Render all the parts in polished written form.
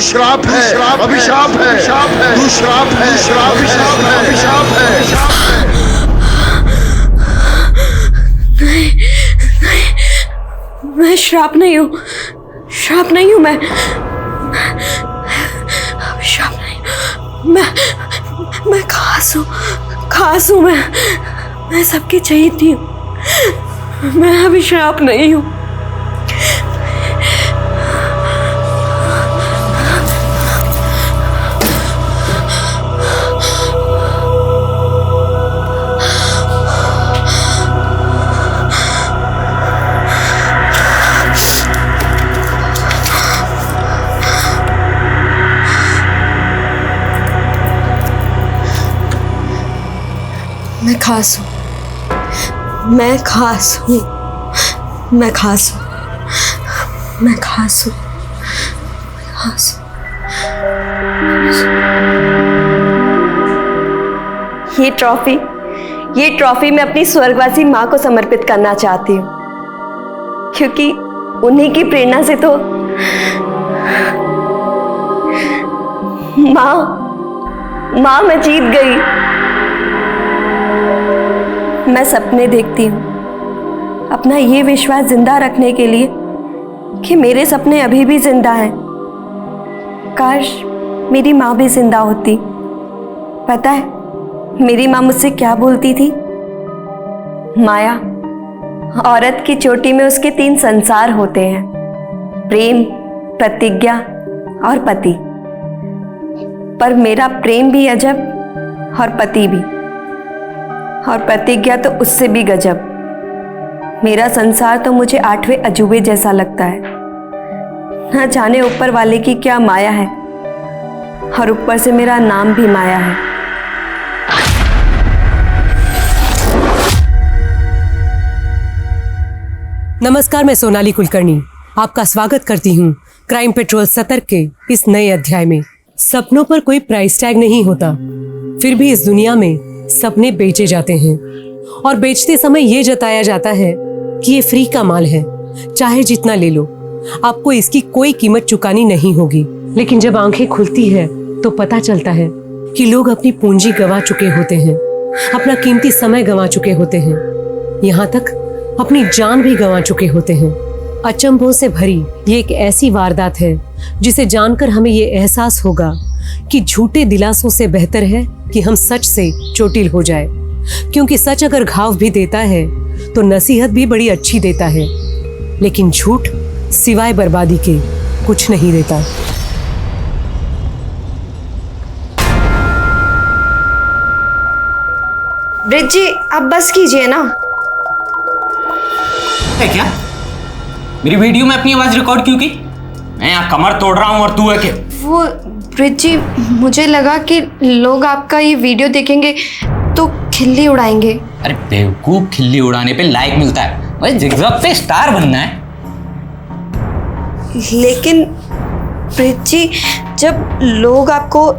श्राप है, अभिशाप है, तू श्राप है, अभिशाप है, अभिशाप है। नहीं, मैं श्राप नहीं हूँ, श्राप नहीं हूँ मैं, अभिशाप नहीं, मैं खास हूँ, खास हूँ मैं सबकी चाहती हूँ, मैं अभिशाप नहीं हूँ। मैं खास हूँ, मैं खास हूँ, मैं खास हूँ, मैं खास हूँ, खास हूँ। ये ट्रॉफी मैं अपनी स्वर्गवासी माँ को समर्पित करना चाहती हूँ, क्योंकि उन्हीं की प्रेरणा से तो माँ मैं जीत गई। मैं सपने देखती हूँ अपना ये विश्वास जिंदा रखने के लिए कि मेरे सपने अभी भी जिंदा हैं। काश मेरी माँ भी जिंदा होती। पता है मेरी माँ मुझसे क्या बोलती थी? माया, औरत की चोटी में उसके 3 संसार होते हैं, प्रेम, प्रतिज्ञा और पति। पर मेरा प्रेम भी अजब और पति भी, और प्रतिज्ञा तो उससे भी गजब। मेरा संसार तो मुझे 8वें अजूबे जैसा लगता है। न जाने ऊपर वाले की क्या माया है, और ऊपर से मेरा नाम भी माया है। नमस्कार, मैं सोनाली कुलकर्णी आपका स्वागत करती हूँ क्राइम पेट्रोल सतर्क के इस नए अध्याय में। सपनों पर कोई प्राइस टैग नहीं होता, फिर भी इस दुनिया में सपने बेचे जाते हैं, और बेचते समय ये जताया जाता है कि ये फ्री का माल है, चाहे जितना ले लो, आपको इसकी कोई कीमत चुकानी नहीं होगी। लेकिन जब आंखें खुलती है तो पता चलता है कि लोग अपनी पूंजी गंवा चुके होते हैं, अपना कीमती समय गंवा चुके होते हैं, यहाँ तक अपनी जान भी गंवा चुके होते हैं। अचंभों से भरी ये एक ऐसी वारदात है जिसे जानकर हमें ये एहसास होगा कि झूठे दिलासों से बेहतर है कि हम सच से चोटिल हो जाए, क्योंकि सच अगर घाव भी देता है तो नसीहत भी बड़ी अच्छी देता है, लेकिन झूठ सिवाय बर्बादी के कुछ नहीं देता। ब्रिज जी, आप बस कीजिए ना। है क्या? मेरी वीडियो में अपनी आवाज रिकॉर्ड क्यों की? मैं यहाँ कमर तोड़ रहा हूँ और तू है क्या? वो ब्रिज जी, मुझे लगा कि लोग आपका ये वीडियो देखेंगे तो खिल्ली उड़ाएंगे। अरे बेवकूफ, खिल्ली उड़ाने पे लाइक मिलता है, मुझे जिगजैग पे स्टार बनना है। लेकिन ब्रिज जी, जब लोग आपको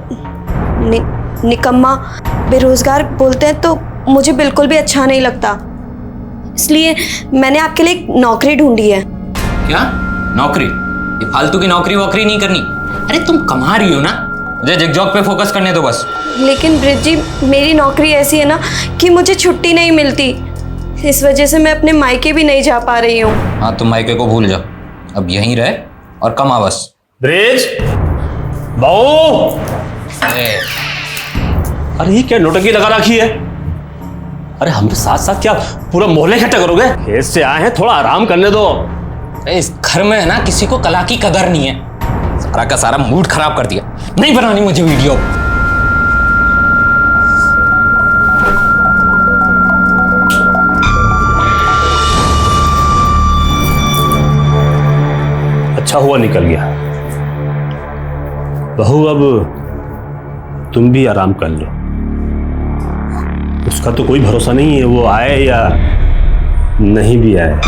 निकम्मा, बेरोजगार बोलते हैं तो मुझे बिल्कुल भी अच्छा नहीं लगता। इसलिए मैंने आपके लिए एक नौकरी ढूंढी है। क्या नौकरी? ये फालतू की नौकरी वोकरी नहीं करनी। अरे तुम कमा रही हो ना, मुझे जिगजैग पे फोकस करने दो बस। लेकिन ब्रिज जी, मेरी नौकरी ऐसी है ना कि मुझे छुट्टी नहीं मिलती, इस वजह से मैं अपने मायके भी नहीं जा पा रही हूँ। हाँ, तुम मायके को भूल जाओ, अब यहीं रहे और कमा बस। ब्रिज बहू, अरे ये क्या नोटंकी लगा रखी है? अरे हम साथ साथ क्या पूरा मोहल्ले इकट्ठा करोगे? खेत से आए हैं, थोड़ा आराम करने दो। इस घर में है ना किसी को कला की कदर नहीं है, सारा का सारा मूड खराब कर दिया। नहीं बनानी मुझे वीडियो। अच्छा हुआ निकल गया। बहू अब तुम भी आराम कर लो, उसका तो कोई भरोसा नहीं है, वो आए या नहीं भी आए।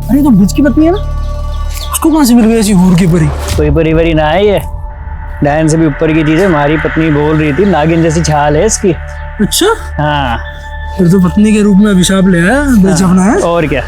अरे तो ब्रिज की पत्नी है ना, उसको कहाँ से मिल गई ऐसी हूर की परी? कोई परी वरी ना है ये, डायन से भी ऊपर की चीज है। हमारी पत्नी बोल रही थी नागिन जैसी छाल है इसकी। अच्छा, हाँ फिर तो पत्नी के रूप में अभिशाप ले आया ब्रिज अपना है। और क्या।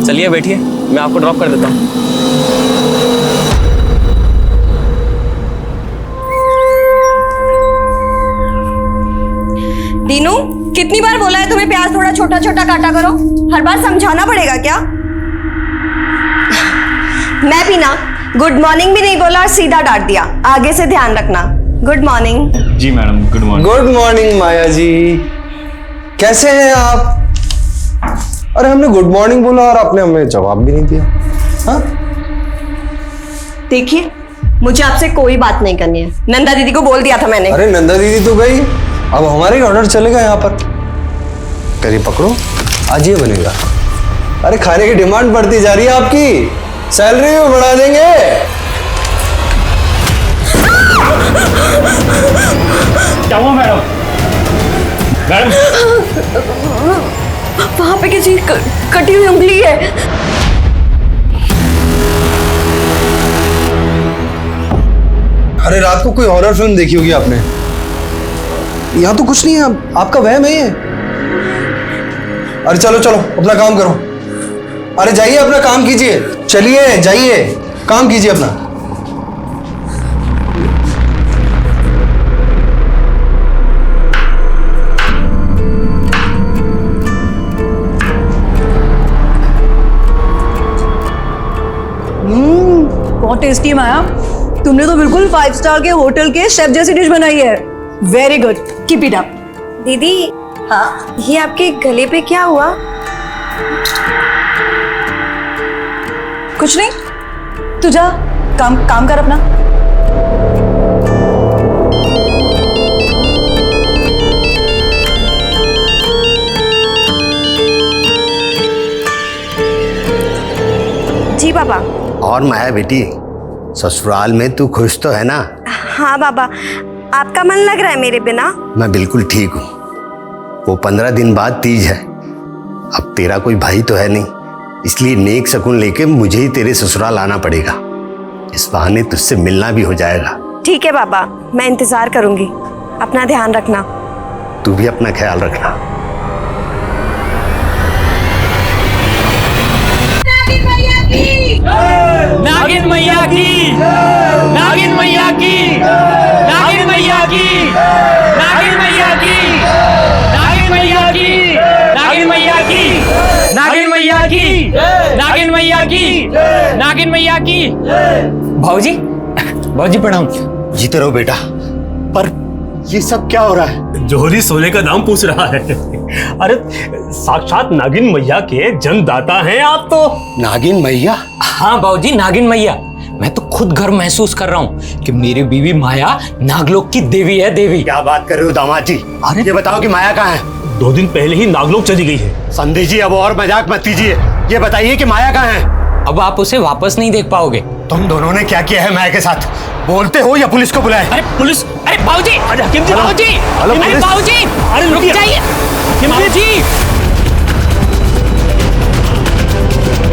चलिए बैठिए, मैं आपको ड्रॉप कर देता हूँ। दीनू, कितनी बार बोला है तुम्हें प्याज थोड़ा छोटा छोटा काटा करो? हर बार समझाना पड़ेगा क्या? मैं भी ना गुड मॉर्निंग भी नहीं बोला और सीधा डांट दिया। आगे से ध्यान रखना। Good morning. जी madam, good morning. Good morning Maya ji, कैसे हैं आप? अरे हमने गुड मॉर्निंग बोला और आपने हमें जवाब भी नहीं दिया। हाँ? देखिए, मुझे आपसे कोई बात नहीं करनी है। नंदा दीदी को बोल दिया था मैंने। अरे नंदा दीदी तो गई, अब हमारे ही ऑर्डर चलेगा यहाँ पर। करी पकड़ो, आज ये बनेगा। अरे खाने की डिमांड बढ़ती जा रही है आपकी, सैलरी भी बढ़ा देंगे। क्या हुआ मैडम? मैडम वहां पे किसी कटी हुई उंगली है। अरे रात को कोई हॉरर फिल्म देखी होगी आपने। यहाँ तो कुछ नहीं है, आपका वहम है ये। अरे चलो चलो अपना काम करो। अरे जाइए अपना काम कीजिए, चलिए जाइए काम कीजिए अपना। बहुत टेस्टी है माया, तुमने तो बिल्कुल 5 स्टार के होटल के शेफ जैसी डिश बनाई है। Very good, keep it up. दीदी, हाँ, ये आपके गले पे क्या हुआ? कुछ नहीं, तू जा काम कर अपना। जी बाबा। और माया बेटी, ससुराल में तू खुश तो है ना? हाँ बाबा, आपका मन लग रहा है मेरे बिना? मैं बिल्कुल ठीक हूँ। वो 15 दिन बाद तीज है। अब तेरा कोई भाई तो है नहीं, इसलिए नेक शगुन लेके मुझे ही तेरे ससुराल आना पड़ेगा। इस बहाने तुझसे मिलना भी हो जाएगा। ठीक है बाबा, मैं इंतजार करूंगी। अपना ध्यान रखना। तू भी अपना ख्याल रखना। नागिन मैया की, नागिन मैया की, नागिन मैया की, नागिन मैया की, नागिन मैया की, नागिन मैया की, नागिन मैया की, नागिन मैया की, नागिन मैया की। भाऊजी, भाऊजी प्रणाम। जीते रहो बेटा। पर ये सब क्या हो रहा है? जोहरी सोने का दाम पूछ रहा है। अरे साक्षात नागिन मैया के जन्मदाता हैं आप तो। नागिन मैया? हाँ बाबूजी, नागिन मैया। मैं तो खुद गर्व महसूस कर रहा हूँ कि मेरी बीवी माया नागलोक की देवी है। देवी। क्या बात कर रहे हो दामाद जी? अरे ये बताओ कि माया कहाँ है? 2 दिन पहले ही नागलोक चली गई है। संदेश जी अब और मजाक मत कीजिए, ये बताइए कि माया कहाँ है? अब आप उसे वापस नहीं देख पाओगे। तुम दोनों ने क्या किया है माया के साथ? बोलते हो या पुलिस को बुलाए? अरे पुलिस, अरे बाबूजी, अरे हकीम जी, बाबूजी, हेलो, अरे पुलिस। बाबूजी, अरे रुक जाइए बाबूजी।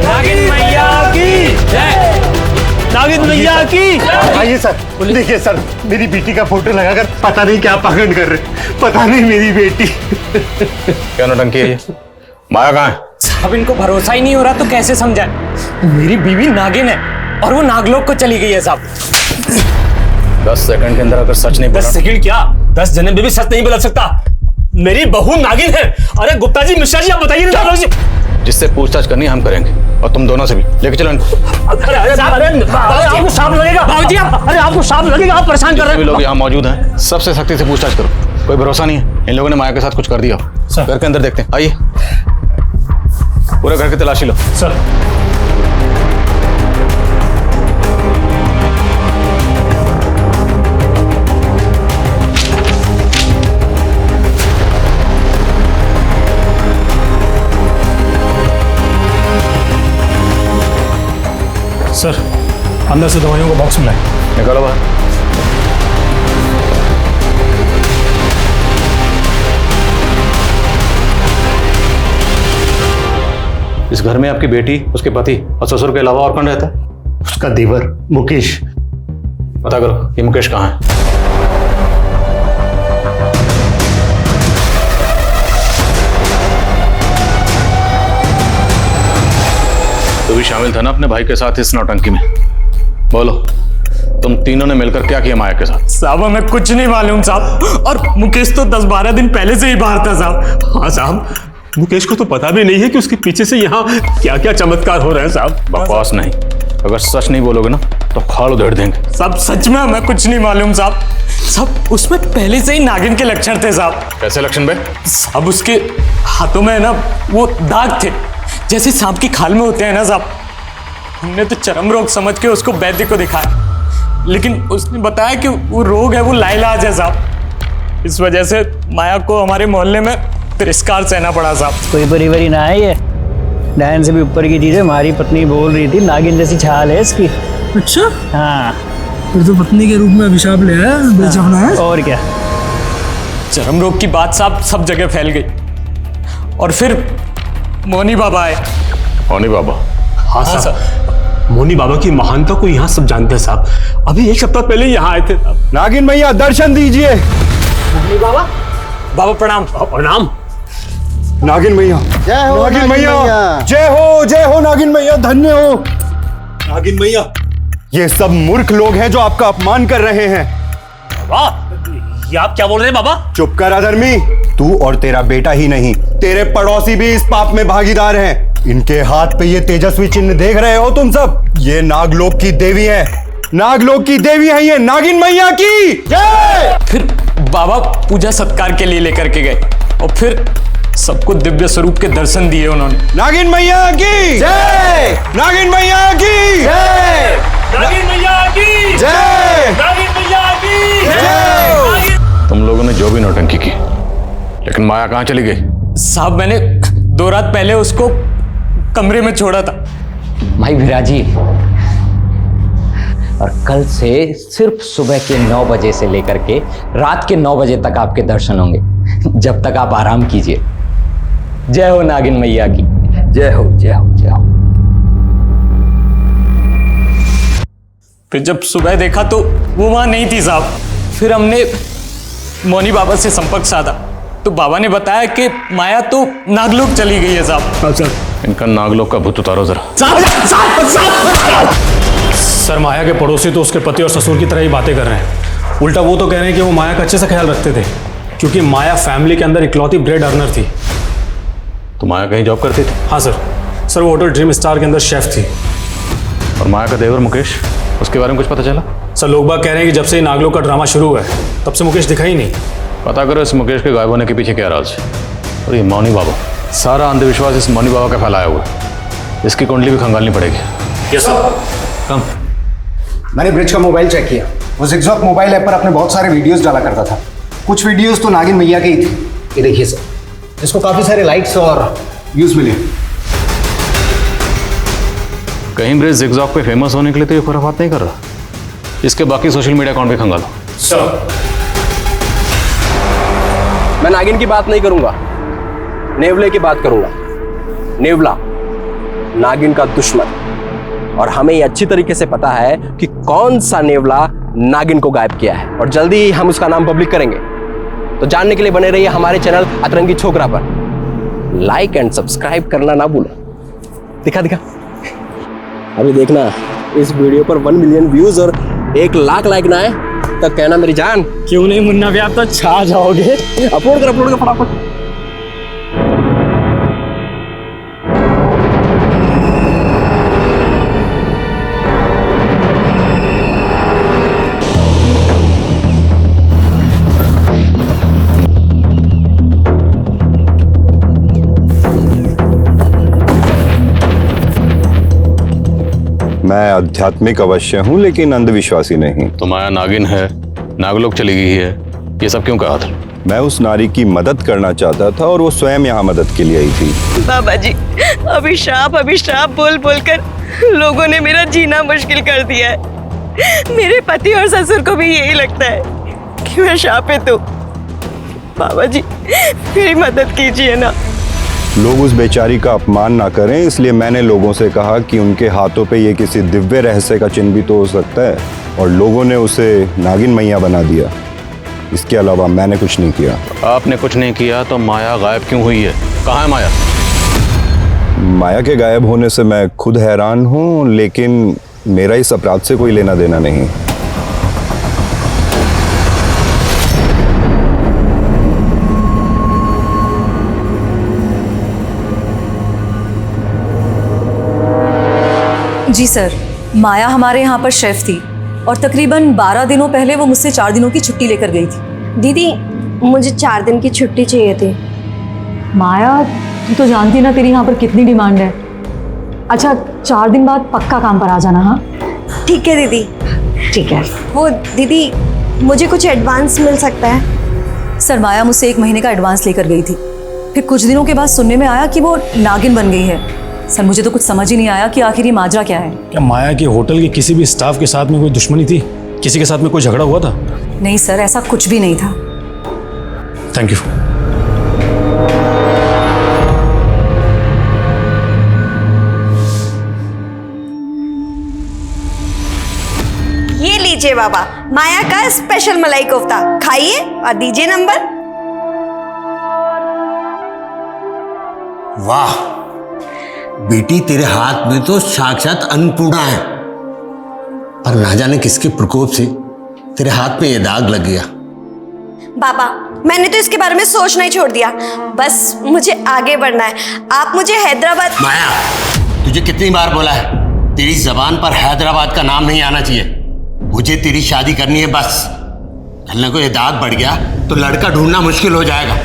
नागिन मैया की जय, नागिन मैया की। आइए सर, देखिए सर, मेरी बेटी का फोटो लगाकर पता नहीं क्या पागल कर रहे। पता नहीं मेरी बेटी। क्या नौटंकी है ये? माया कहाँ है? साहब, इनको भरोसा ही नहीं हो रहा तो कैसे समझाएं? मेरी बीवी नागिन है और वो नागलोक को चली गई है साहब। 10 सेकंड के अंदर अगर सच नहीं 10 बोला, सेकंड क्या, 10 जन्म में भी सच नहीं बदल सकता। मेरी बहू नागिन है। अरे गुप्ता जी, मिश्रा जी, आप बताइए ना। नागलोक जी, जिससे पूछताछ करनी है हम करेंगे, और तुम दोनों से भी। लेके चलो इनको। अरे आपको सांप लगेगा बाबूजी, अरे आपको सांप लगेगा, आप परेशान कर रहे सभी हैं। लोग यहाँ मौजूद हैं, सबसे सख्ती से पूछताछ करो। कोई भरोसा नहीं है, इन लोगों ने माया के साथ कुछ कर दिया। घर के अंदर देखते हैं, आइए। पूरे घर की तलाशी लो। सर, अंदर से दवाइयों का बॉक्स मिलाए। निकालो बाहर। इस घर में आपकी बेटी, उसके पति और ससुर के अलावा और कौन रहता है? उसका देवर मुकेश। पता करो ये मुकेश कहाँ है। तू भी शामिल था ना अपने भाई के साथ इस नौटंकी में? बोलो, तुम तीनों ने मिलकर क्या किया माया के साथ? साहब हमें कुछ नहीं मालूम साहब, और मुकेश तो 10-12 दिन पहले से ही बाहर था साहब। हाँ साहब, मुकेश को तो पता भी नहीं है कि उसके पीछे से यहाँ क्या क्या चमत्कार हो रहे हैं साहब। बकवास नहीं, अगर सच नहीं बोलोगे ना तो खाल उधेड़ देंगे। साहब सच में हमें कुछ नहीं मालूम साहब। साहब उसमें पहले से ही नागिन के लक्षण थे साहब। कैसे लक्षण बे? साहब उसके हाथों में ना वो दाग थे, जैसे सांप की खाल में होते हैं ना साहब। हमने तो चरम रोग समझ के उसको वैद्य को दिखाया, लेकिन उसने बताया कि वो रोग है, वो लाइलाज है साहब। इस वजह से माया को हमारे मोहल्ले में तिरस्कार सहना पड़ा साहब। कोई परिवारी ना है ये, डायन से भी ऊपर की चीज है। हमारी पत्नी बोल रही थी नागिन जैसी छाल है इसकी। अच्छा, हाँ फिर तो पत्नी के रूप में अभिशाप ले आया, बेचपना है। और क्या। चरम रोग की बात साहब सब जगह फैल गई, और फिर मोनी बाबा आए। मोनी बाबा? हाँ साहब, मोनी बाबा की महानता को यहाँ सब जानते हैं साहब। अभी 1 सप्ताह पहले यहाँ आए थे साहब। नागिन मैया दर्शन दीजिए। मोनी बाबा, बाबा प्रणाम। प्रणाम। नागिन मैया, जय हो नागिन मैया, जय हो नागिन मैया, धन्य हो नागिन मैया। ये सब मूर्ख लोग हैं जो आपका अपमान कर रहे हैं। बाबा, ये आप क्या बोल रहे हैं बाबा? चुप कर अधर्मी, तू और तेरा बेटा ही नहीं, तेरे पड़ोसी भी इस पाप में भागीदार हैं। इनके हाथ पे ये तेजस्वी चिन्ह देख रहे हो तुम सब, ये नागलोक की देवी है, नागलोक की देवी है ये, नागिन मैया की जय। फिर बाबा पूजा सत्कार के लिए लेकर के गए, और फिर सबको दिव्य स्वरूप के दर्शन दिए उन्होंने। नागिन मैया की जय, नागिन मैया की जय, नागिन मैया की जय, नागिन मैया की जय। तुम लोगों ने जो भी नौटंकी की, लेकिन माया कहाँ चली गई? साहब मैंने 2 रात पहले उसको कमरे में छोड़ा था। भाई विराजी, और कल से सिर्फ सुबह के 9 बजे से लेकर के रात के 9 बजे तक आपके दर्शन होंगे, जब तक आप आराम कीजिए। जय हो नागिन मैया की, जय हो जय हो जय हो। फिर जब सुबह देखा तो वो वहां नहीं थी साहब। फिर हमने मोनी बाबा से संपर्क साधा, तो बाबा ने बताया कि माया तो नागलोक चली गई है साहब। इनका नागलोक का भूत उतारो जरा। सर माया के पड़ोसी तो उसके पति और ससुर की तरह ही बातें कर रहे हैं। उल्टा वो तो कह रहे हैं कि वो माया का अच्छे से ख्याल रखते थे, क्योंकि माया फैमिली के अंदर इकलौती ब्रेड अर्नर थी। तो माया कहीं जॉब करती थी? हाँ सर वो होटल ड्रीम स्टार के अंदर शेफ थी। और माया का देवर मुकेश, उसके बारे में कुछ पता चला? सर लोग बाग कह रहे हैं कि जब से नागलोक का ड्रामा शुरू हुआ है तब से मुकेश दिखा ही नहीं। पता करो इस मुकेश के गायब होने के पीछे क्या राज है। और ये मौनी बाबा, सारा अंधविश्वास इस मौनी बाबा का फैलाया हुआ है। इसकी कुंडली भी खंगालनी पड़ेगी। Yes sir. कम। मैंने ब्रिज का मोबाइल चेक किया, वो जिगजॉग मोबाइल ऐप पर अपने बहुत सारे वीडियोस डाला करता था। कुछ वीडियोस तो नागिन मैया के ही थे। ये देखिए सर, इसको काफी सारे लाइक्स और व्यूज मिले। कहीं ब्रिज जिगजॉग पे फेमस होने के लिए तो ये खुराफात नहीं कर रहा। इसके बाकी सोशल मीडिया अकाउंट भी खंगालो। सर मैं नागिन की बात नहीं करूंगा, नेवले की बात करूंगा। नेवला नागिन का दुश्मन, और हमें ये अच्छी तरीके से पता है कि कौन सा नेवला नागिन को गायब किया है, और जल्दी ही हम उसका नाम पब्लिक करेंगे। तो जानने के लिए बने रहिए हमारे चैनल अतरंगी छोकरा पर। लाइक एंड सब्सक्राइब करना ना भूलो। दिखा अभी देखना, इस वीडियो पर 1 मिलियन व्यूज और 1 लाख लाइक ना आए तब कहना मेरी जान। क्यों नहीं मुन्ना भैया, आप तो छा जाओगे। अपलोड कर फटाफट। मैं आध्यात्मिक अवश्य हूँ लेकिन अंधविश्वासी नहीं। तो माया नागिन है, नागलोक चली गई है, ये सब क्यों कहा था? मैं उस नारी की मदद करना चाहता था और वो स्वयं यहाँ मदद के लिए आई थी। बाबा जी, अभिशाप बोल बोल कर लोगों ने मेरा जीना मुश्किल कर दिया है। मेरे पति और ससुर को भी यही लगता है कि मैं शापित हूँ। बाबा जी, मेरी मदद कीजिए ना। लोग उस बेचारी का अपमान ना करें, इसलिए मैंने लोगों से कहा कि उनके हाथों पे ये किसी दिव्य रहस्य का चिन्ह भी तो हो सकता है, और लोगों ने उसे नागिन मैया बना दिया। इसके अलावा मैंने कुछ नहीं किया। आपने कुछ नहीं किया तो माया गायब क्यों हुई है? कहाँ है माया? माया के गायब होने से मैं खुद हैरान हूँ, लेकिन मेरा इस अपराध से कोई लेना देना नहीं। जी सर, माया हमारे यहाँ पर शेफ थी और तकरीबन 12 दिनों पहले वो मुझसे 4 दिनों की छुट्टी लेकर गई थी। दीदी, मुझे 4 दिन की छुट्टी चाहिए थी। माया, तू तो जानती ना तेरी यहाँ पर कितनी डिमांड है। अच्छा, 4 दिन बाद पक्का काम पर आ जाना। हाँ ठीक है दीदी। ठीक है। वो दीदी, मुझे कुछ एडवांस मिल सकता है? सर, माया मुझसे 1 महीने का एडवांस लेकर गई थी। फिर कुछ दिनों के बाद सुनने में आया कि वो नागिन बन गई है। सर, मुझे तो कुछ समझ ही नहीं आया कि आखिर ये माजरा क्या है। क्या माया के होटल के किसी भी स्टाफ के साथ में कोई दुश्मनी थी? किसी के साथ में कोई झगड़ा हुआ था? नहीं सर, ऐसा कुछ भी नहीं था। Thank you. ये लीजिए बाबा, माया का स्पेशल मलाई कोफ्ता, खाइए और दीजिए नंबर। वाह बेटी, तेरे हाथ में तो साक्षात अन्नपूर्णा है, पर ना जाने किसके प्रकोप से तेरे हाथ में ये दाग लग गया। बाबा, मैंने तो इसके बारे में सोचना ही छोड़ दिया। बस मुझे आगे बढ़ना है। आप मुझे हैदराबाद। माया, तुझे कितनी बार बोला है, तेरी जबान पर हैदराबाद का नाम नहीं आना चाहिए। मुझे तेरी शादी करनी है बस। कल को ये दाग बढ़ गया तो लड़का ढूंढना मुश्किल हो जाएगा।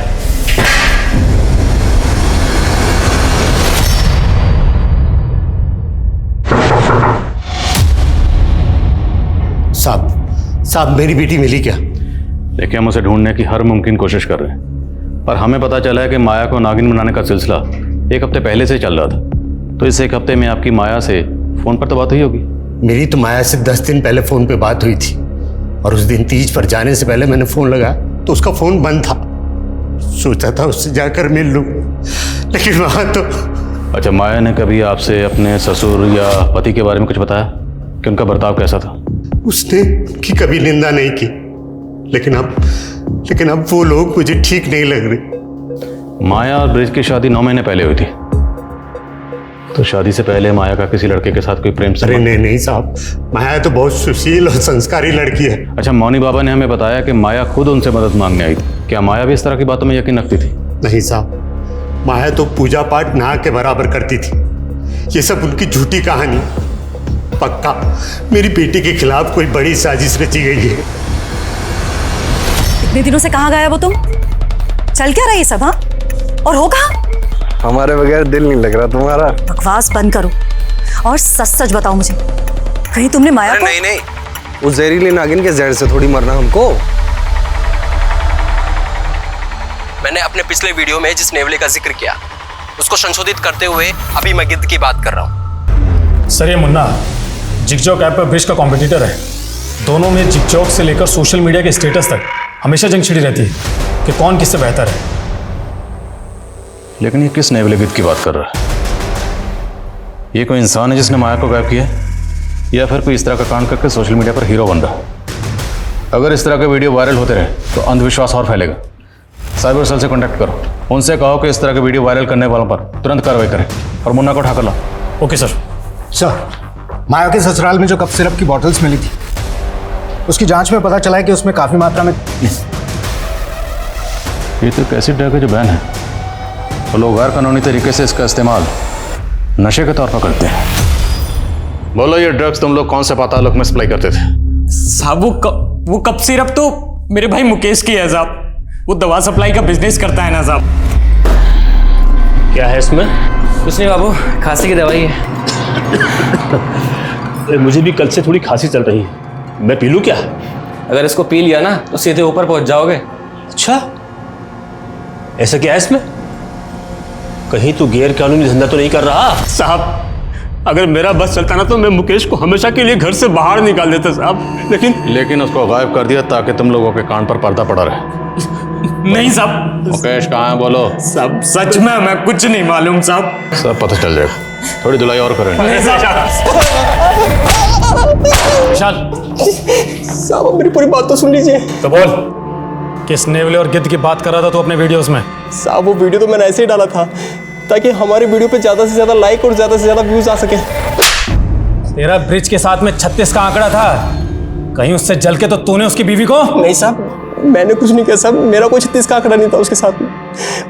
साहब, मेरी बेटी मिली क्या? देखिए, हम उसे ढूंढने की हर मुमकिन कोशिश कर रहे हैं, पर हमें पता चला है कि माया को नागिन बनाने का सिलसिला 1 हफ्ते पहले से चल रहा था। तो इस 1 हफ्ते में आपकी माया से फोन पर तो बात हुई होगी? मेरी तो माया से 10 दिन पहले फोन पे बात हुई थी, और उस दिन तीज पर जाने से पहले मैंने फोन लगाया तो उसका फोन बंद था। सोचा था उससे जाकर मिल लूं, लेकिन वहां तो। अच्छा, माया ने कभी आपसे अपने ससुर या पति के बारे में कुछ बताया कि उनका बर्ताव कैसा था? उसने उनकी कभी निंदा नहीं की, लेकिन अब वो लोग मुझे ठीक नहीं लग रहे। माया और ब्रिज की शादी 9 महीने पहले हुई थी, तो शादी से पहले माया का किसी लड़के के साथ कोई प्रेम संबंध? अरे नहीं साहब, माया तो बहुत सुशील और संस्कारी लड़की है। अच्छा, मौनी बाबा ने हमें बताया कि माया खुद उनसे मदद मांगने आई थी। क्या माया भी इस तरह की बातों में यकीन रखती थी? नहीं साहब, माया तो पूजा पाठ ना के बराबर करती थी। ये सब उनकी झूठी कहानी। पक्का मेरी बेटी के खिलाफ कोई बड़ी साजिश रची गई है। इतने दिनों से कहाँ गया वो तुम? चल क्या रहा है ये सब? हाँ, और हो कहाँ? हमारे बगैर दिल नहीं लग रहा तुम्हारा। बकवास बंद करो और सच सच बताओ मुझे, कहीं तुमने माया को? नहीं, उस जहरीले नागिन के जहर से थोड़ी मरना हमको। मैंने अपने पिछले वीडियो में जिस नेवले का जिक्र किया उसको संशोधित करते हुए अभी मैं गिद्ध की बात कर रहा हूँ। सर, ये मुन्ना जिगजॉग ऐप पर ब्रिज का कॉम्पिटिटर है। दोनों में जिगजॉग से लेकर सोशल मीडिया के स्टेटस तक हमेशा जंग छिड़ी रहती है कि कौन किससे बेहतर है। लेकिन ये किस नेवले गिद्ध की बात कर रहा है? ये कोई इंसान है जिसने माया को गायब किया, या फिर कोई इस तरह का कांड करके सोशल मीडिया पर हीरो बन रहा है? अगर इस तरह के वीडियो वायरल होते रहे तो अंधविश्वास और फैलेगा। साइबर सेल से कॉन्टैक्ट करो, उनसे कहो कि इस तरह के वीडियो वायरल करने वालों पर तुरंत कार्रवाई करें और मुन्ना को उठाकर लाओ। Okay sir. माया के ससुराल में जो कफ सिरप की बॉटल्स मिली थी, उसकी जांच में पता चला है कि उसमें काफी मात्रा में। ये तो एक ऐसी ड्रग है जो बैन है, और लोग गैर कानूनी तरीके से इसका इस्तेमाल नशे के तौर पर करते हैं। बोलो, ये ड्रग्स तुम लोग कौन से पातालोक में सप्लाई करते थे? साहब, वो कप सिरप तो मेरे भाई मुकेश की है साहब। वो दवा सप्लाई का बिजनेस करता है ना साहब। क्या है इसमें? कुछ नहीं बाबू, खांसी की दवाई है। मुझे भी कल से थोड़ी खांसी चल रही है, मैं पी लूं क्या? अगर इसको पी लिया ना तो सीधे ऊपर पहुंच जाओगे। अच्छा, ऐसा क्या है इसमें? कहीं तू गैर कानूनी धंधा तो नहीं कर रहा? साहब, अगर मेरा बस चलता ना तो मैं मुकेश को हमेशा के लिए घर से बाहर निकाल देता साहब, लेकिन उसको गायब कर दिया ताकि तुम लोगों के कान पर पर्दा पड़ा रहे। नहीं साहब। मुकेश कहाँ है बोलो? साहब सच में हमें कुछ नहीं मालूम साहब। सब पता चल जाएगा, थोड़ी धुलाई और करेंगे। विशाल साहब, मेरी पूरी बात तो सुन लीजिए। तो बोल, किस नेवले और गिद्ध की बात कर रहा था तू अपने वीडियोस में? साहब वो वीडियो तो मैंने ऐसे ही डाला था ताकि हमारी वीडियो पे ज्यादा से ज्यादा लाइक और ज्यादा से ज्यादा व्यूज आ सके। तेरा ब्रिज के साथ में 36 का आंकड़ा था, कहीं उससे जल के तो तूने उसकी बीवी को? नहीं साहब, मैंने कुछ नहीं किया साहब, मेरा कोई 36 का आंकड़ा नहीं था उसके साथ में,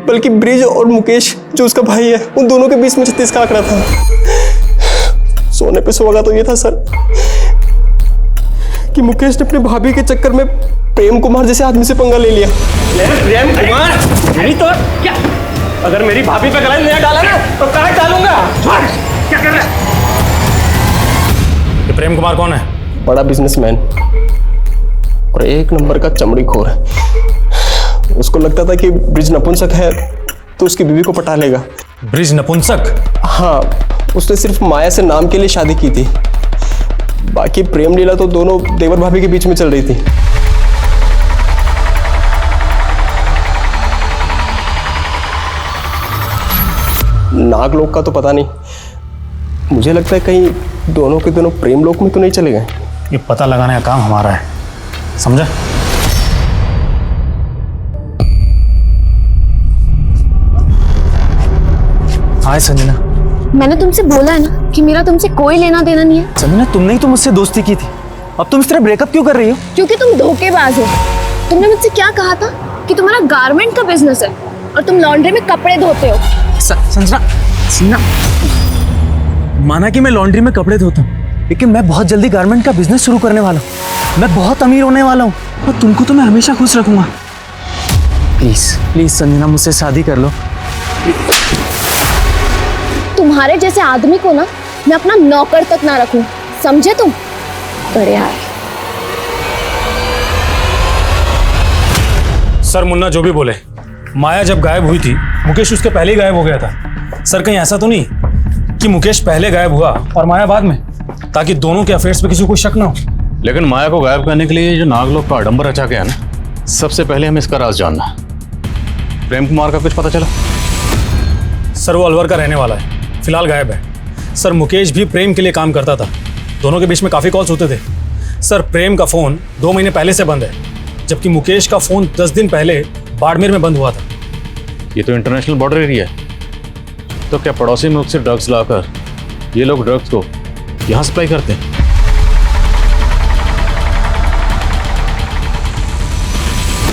बल्कि ब्रिज और मुकेश जो उसका भाई है उन दोनों के बीच में 36 का आंकड़ा था। सोने पे सुहागा तो ये था सर कि मुकेश ने अपनी भाभी के चक्कर में प्रेम कुमार जैसे आदमी से पंगा ले लिया। प्रेम कुमार? नहीं तो क्या? अगर मेरी भाभी पे गलत नहीं डाला ना तो कहाँ डालूंगा? क्या कर रहा है? ये प्रेम कुमार कौन है? बड़ा बिजनेसमैन और एक नंबर का चमड़ी खोर है। उसको लगता था कि ब्रिज नपुंसक है तो उसकी बीवी को पटा लेगा। ब्रिज नपुंसक? हाँ, उसने सिर्फ माया से नाम के लिए शादी की थी, बाकी प्रेम लीला तो दोनों देवर भाभी के बीच में चल रही थी। नागलोक का तो पता नहीं, मुझे लगता है कहीं दोनों के दोनों प्रेम लोक में तो नहीं चले गए। ये पता लगाने का काम हमारा है, समझा? हाय संजना। मैंने तुमसे बोला है ना कि मेरा तुमसे कोई लेना देना नहीं है। संजना, तुमने ही तो मुझसे दोस्ती की थी, अब तुम इस तरह ब्रेकअप क्यों कर रही हो? क्योंकि तुम धोखेबाज हो। तुमने मुझसे क्या कहा था कि तुम्हारा गारमेंट का बिजनेस है और तुम लॉन्ड्री में कपड़े धोते हो। संजना, माना कि मैं लॉन्ड्री में कपड़े धोता हूँ, लेकिन मैं बहुत जल्दी गारमेंट का बिजनेस शुरू करने वाला हूँ। मैं बहुत अमीर होने वाला हूँ और तुमको तो मैं हमेशा खुश रखूंगा। प्लीज प्लीज संजना, मुझसे शादी कर लो। तुम्हारे जैसे आदमी को ना मैं अपना नौकर तक ना रखूं, समझे तुम? बड़े आए। सर मुन्ना जो भी बोले, माया जब गायब हुई थी मुकेश उसके पहले ही गायब हो गया था। सर कहीं ऐसा तो नहीं कि मुकेश पहले गायब हुआ और माया बाद में, ताकि दोनों के अफेयर्स पे किसी को शक ना हो। लेकिन माया को गायब करने के लिए जो नागलोक का आडंबर रचा गया ना, सबसे पहले हमें इसका राज जानना। प्रेम कुमार का कुछ पता चला? सर वो अलवर का रहने वाला है, फिलहाल गायब है। सर मुकेश भी प्रेम के लिए काम करता था, दोनों के बीच में काफ़ी कॉल्स होते थे। सर प्रेम का फ़ोन 2 महीने पहले से बंद है, जबकि मुकेश का फ़ोन 10 दिन पहले बाड़मेर में बंद हुआ था। ये तो इंटरनेशनल बॉर्डर एरिया है, तो क्या पड़ोसी मुल्क से ड्रग्स लाकर ये लोग ड्रग्स को यहाँ सप्लाई करते हैं?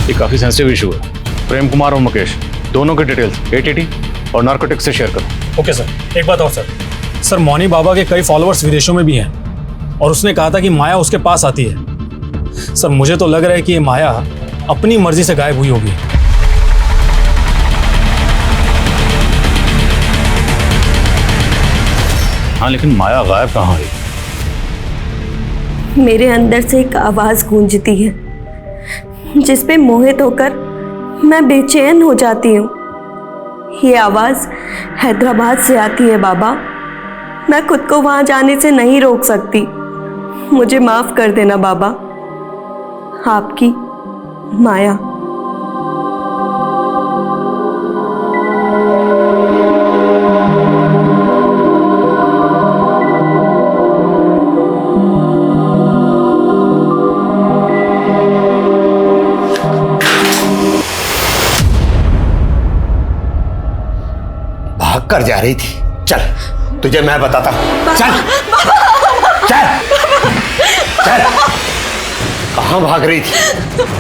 ये काफ़ी सेंसिटिव इशू है। प्रेम कुमार और मुकेश दोनों के डिटेल्स एटीटी और नार्कोटिक्स से शेयर करो। Okay sir. एक बात और सर मौनी बाबा के कई फॉलोअर्स विदेशों में भी हैं और उसने कहा था कि माया उसके पास आती है। सर मुझे तो लग रहा है कि ये माया अपनी मर्जी से गायब हुई होगी। हाँ, लेकिन माया गायब कहाँ हुई? मेरे अंदर से एक आवाज गूंजती है जिस पे मोहित होकर मैं बेचैन हो जाती हूँ। ये आवाज हैदराबाद से आती है बाबा। मैं खुद को वहां जाने से नहीं रोक सकती। मुझे माफ कर देना बाबा। आपकी माया। भाग कर जा रही थी। चल तुझे मैं बताता हूं। चल चल चल। कहां भाग रही थी?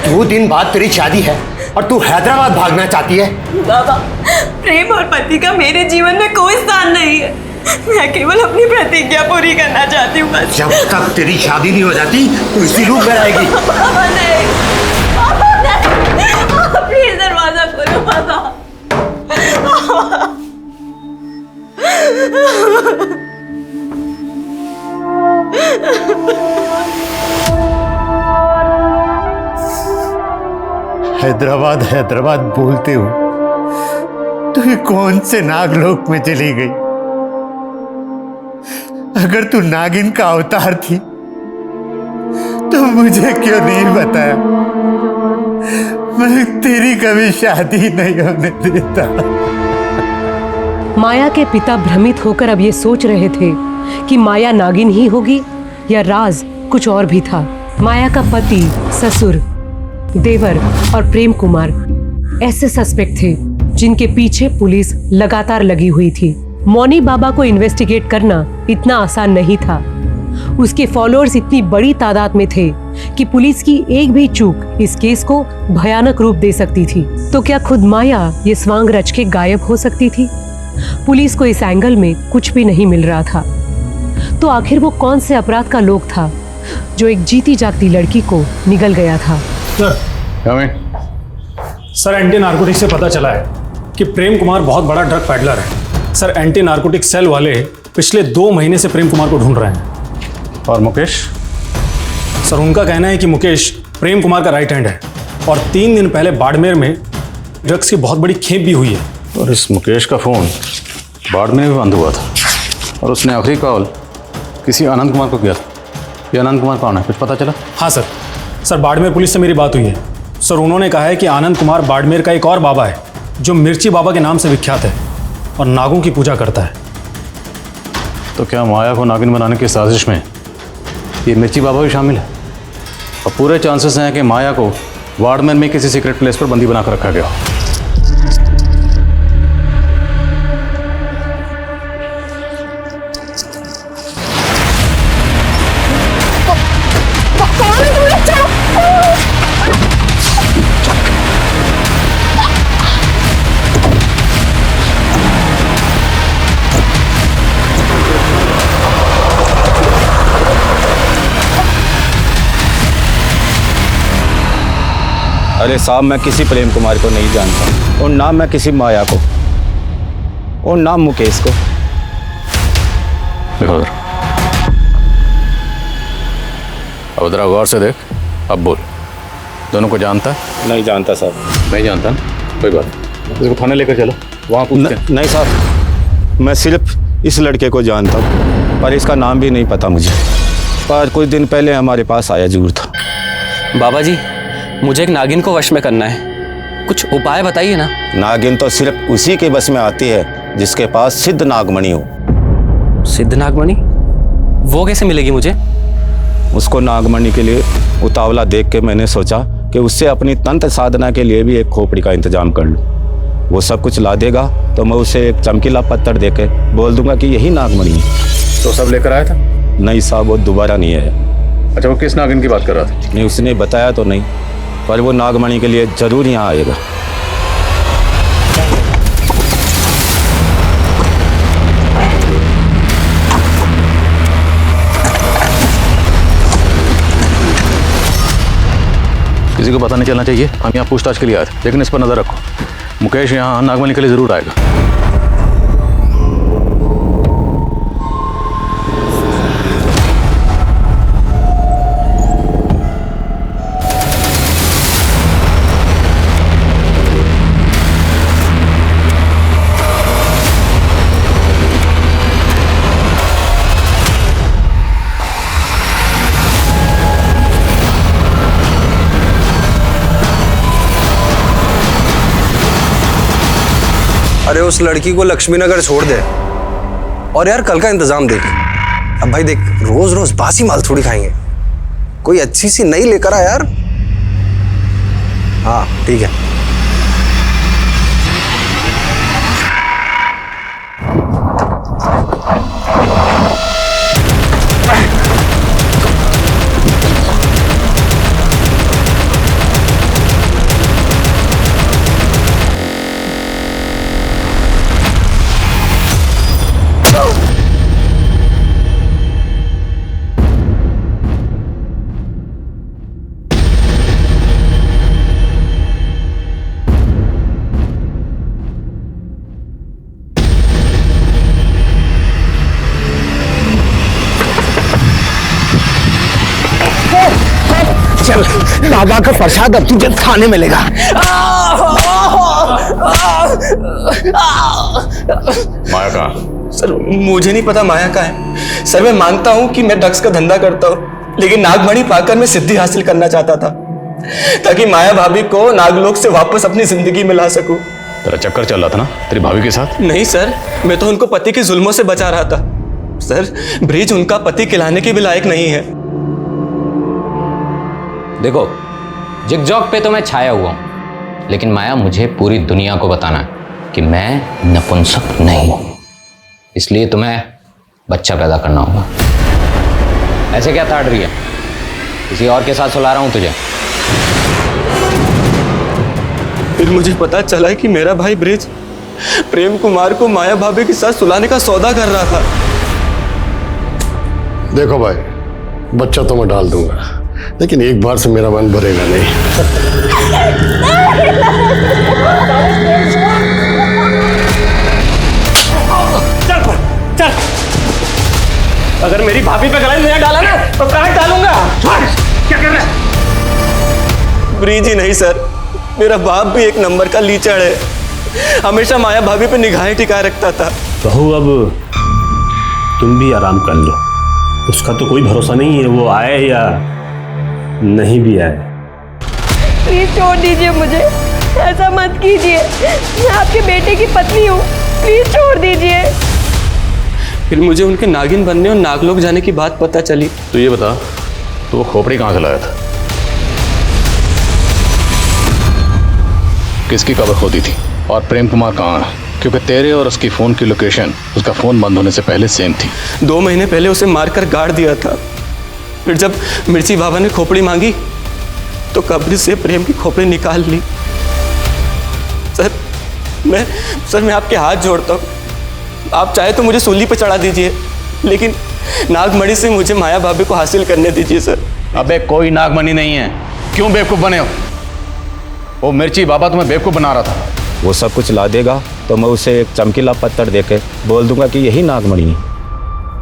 2 दिन बाद तेरी शादी है और तू हैदराबाद भागना चाहती है? बाबा, प्रेम और पति का मेरे जीवन में कोई स्थान नहीं है। मैं केवल अपनी प्रतिज्ञा पूरी करना चाहती हूँ बस। जब तक तेरी शादी नहीं हो जाती तो इसी रूप में रहेगी। बाबा नहीं, बाबा नहीं, प्लीज दरवाजा खोलो बाबा। हैदराबाद हैदराबाद बोलते हो तो ये कौन से नागलोक में चली गई? अगर तू नागिन का अवतार थी तो मुझे क्यों नहीं बताया? मैं तेरी कभी शादी नहीं होने देता। माया के पिता भ्रमित होकर अब ये सोच रहे थे कि माया नागिन ही होगी या राज कुछ और भी था। माया का पति, ससुर, देवर और प्रेम कुमार ऐसे सस्पेक्ट थे जिनके पीछे पुलिस लगातार लगी हुई थी। मौनी बाबा को इन्वेस्टिगेट करना इतना आसान नहीं था। उसके फॉलोअर्स इतनी बड़ी तादाद में थे कि पुलिस की एक भी चूक इस केस को भयानक रूप दे सकती थी। तो क्या खुद माया ये स्वांग रच के गायब हो सकती थी? पुलिस को इस एंगल में कुछ भी नहीं मिल रहा था। तो आखिर वो कौन से अपराध का लोग था जो एक जीती जागती लड़की को निगल गया था? सर, एंटी नार्कोटिक्स से पता चला है कि प्रेम कुमार बहुत बड़ा ड्रग पैडलर है। सर, एंटी नार्कोटिक सेल वाले पिछले 2 महीने से प्रेम कुमार को ढूंढ रहे हैं। और मुकेश? सर, उनका कहना है कि मुकेश प्रेम कुमार का राइट हैंड है और 3 दिन पहले बाड़मेर में ड्रग्स की बहुत बड़ी खेप भी हुई है। और इस मुकेश का फ़ोन बाड़मेर में बंद हुआ था और उसने आखिरी कॉल किसी आनंद कुमार को किया था। ये आनंद कुमार कौन है, कुछ पता चला? हाँ सर, बाड़मेर पुलिस से मेरी बात हुई है। सर, उन्होंने कहा है कि आनंद कुमार बाड़मेर का एक और बाबा है जो मिर्ची बाबा के नाम से विख्यात है और नागों की पूजा करता है। तो क्या माया को नागिन बनाने की साजिश में ये मिर्ची बाबा भी शामिल है? और पूरे चांसेस हैं कि माया को बाड़मेर में किसी सीक्रेट प्लेस पर बंदी बनाकर रखा गया। अरे साहब, मैं किसी प्रेम कुमार को नहीं जानता और ना मैं किसी माया को और ना मुकेश को। देखो उधर, अब उधर गौर से देख, अब बोल, दोनों को जानता है? नहीं जानता साहब। नहीं जानता ना, कोई बात नहीं, इसको थाने लेकर चलो, वहाँ पूछते हैं। नहीं साहब, मैं सिर्फ इस लड़के को जानता हूँ पर इसका नाम भी नहीं पता मुझे। पर कुछ दिन पहले हमारे पास आया जरूर था। बाबा जी, मुझे एक नागिन को वश में करना है, कुछ उपाय बताइए ना। नागिन तो सिर्फ उसी के बस में आती है जिसके पास सिद्ध नागमणि हो। सिद्ध नागमणि? वो कैसे मिलेगी मुझे? उसको नागमणि के लिए उतावला देख के मैंने सोचा कि उससे अपनी तंत्र साधना के लिए भी एक खोपड़ी का इंतजाम कर लूँ। वो सब कुछ ला देगा तो मैं उसे एक चमकीला पत्थर दे के बोल दूंगा कि यही नागमणि है। तो सब लेकर आया था? नहीं साहब, वो दोबारा नहीं आया। अच्छा, वो किस नागिन की बात कर रहा था? नहीं, उसने बताया तो नहीं, पर वो नागमणि के लिए जरूर यहाँ आएगा। किसी को पता नहीं चलना चाहिए, हम यहाँ पूछताछ के लिए आए थे, लेकिन इस पर नजर रखो, मुकेश यहाँ नागमणि के लिए जरूर आएगा। अरे उस लड़की को लक्ष्मी नगर छोड़ दे और यार कल का इंतजाम देख। अब भाई देख, रोज रोज बासी माल थोड़ी खाएंगे, कोई अच्छी सी नई लेकर आ यार। हाँ ठीक है। बाबा का प्रसाद अब तुझे खाने मिलेगा। माया कहाँ? सर मुझे नहीं पता माया कहाँ है। सर मैं मानता हूँ कि मैं ड्रग्स का धंधा करता हूँ, लेकिन नागमणि पाकर मैं सिद्धि हासिल करना चाहता था ताकि माया भाभी को नागलोक से वापस अपनी जिंदगी में ला सकूं। तेरा चक्कर चल रहा था ना तेरी भाभी के साथ? नहीं सर, मैं तो उनको पति के जुल्मों से बचा रहा था। सर ब्रिज उनका पति खिलाने के भी लायक नहीं है। देखो, जिगजॉग पे तो मैं छाया हुआ हूं, लेकिन माया मुझे पूरी दुनिया को बताना है कि मैं नपुंसक नहीं हूं। इसलिए तुम्हें बच्चा पैदा करना होगा। ऐसे क्या ताड़ रही है? किसी और के साथ सुला रहा हूं तुझे। फिर मुझे पता चला कि मेरा भाई ब्रिज प्रेम कुमार को माया भाभी के साथ सुलाने का सौदा कर रहा था। देखो भाई, बच्चा तो मैं डाल दूंगा, लेकिन एक बार से मेरा मन भरेगा नहीं। चल चल, अगर मेरी भाभी पे गला नहीं डाला ना तो काट डालूंगा। क्या कर रहा है? ब्रिज ही नहीं सर, मेरा बाप भी एक नंबर का लीचड़ है। हमेशा माया भाभी पे निगाहें टिकाए रखता था। बहू अब तुम भी आराम कर लो, उसका तो कोई भरोसा नहीं है, वो आए या नहीं भी आए। प्लीज छोड़ दीजिए मुझे, ऐसा मत कीजिए। मैं आपके बेटे की पत्नी हूँ, प्लीज छोड़ दीजिए। फिर मुझे उनके नागिन बनने और नागलोक जाने की बात पता चली। तो ये बता, तो वो खोपड़ी कहाँ से लाया था? किसकी कब्र खोदी थी? और प्रेम कुमार कहाँ है? क्योंकि तेरे और उसकी फोन की लोकेशन उसका फोन बंद होने से पहले सेम थी। 2 महीने पहले उसे मारकर गाड़ दिया था। फिर जब मिर्ची बाबा ने खोपड़ी मांगी तो कब्र से प्रेम की खोपड़ी निकाल ली। सर मैं आपके हाथ जोड़ता हूँ, आप चाहे तो मुझे सूली पे चढ़ा दीजिए, लेकिन नागमणि से मुझे माया भाभी को हासिल करने दीजिए सर। अबे कोई नागमणि नहीं है, क्यों बेवकूफ बने हो? वो मिर्ची बाबा तुम्हें बेवकूफ बना रहा था। वो सब कुछ ला देगा तो मैं उसे एक चमकीला पत्थर देके बोल दूंगा कि यही नागमणि है।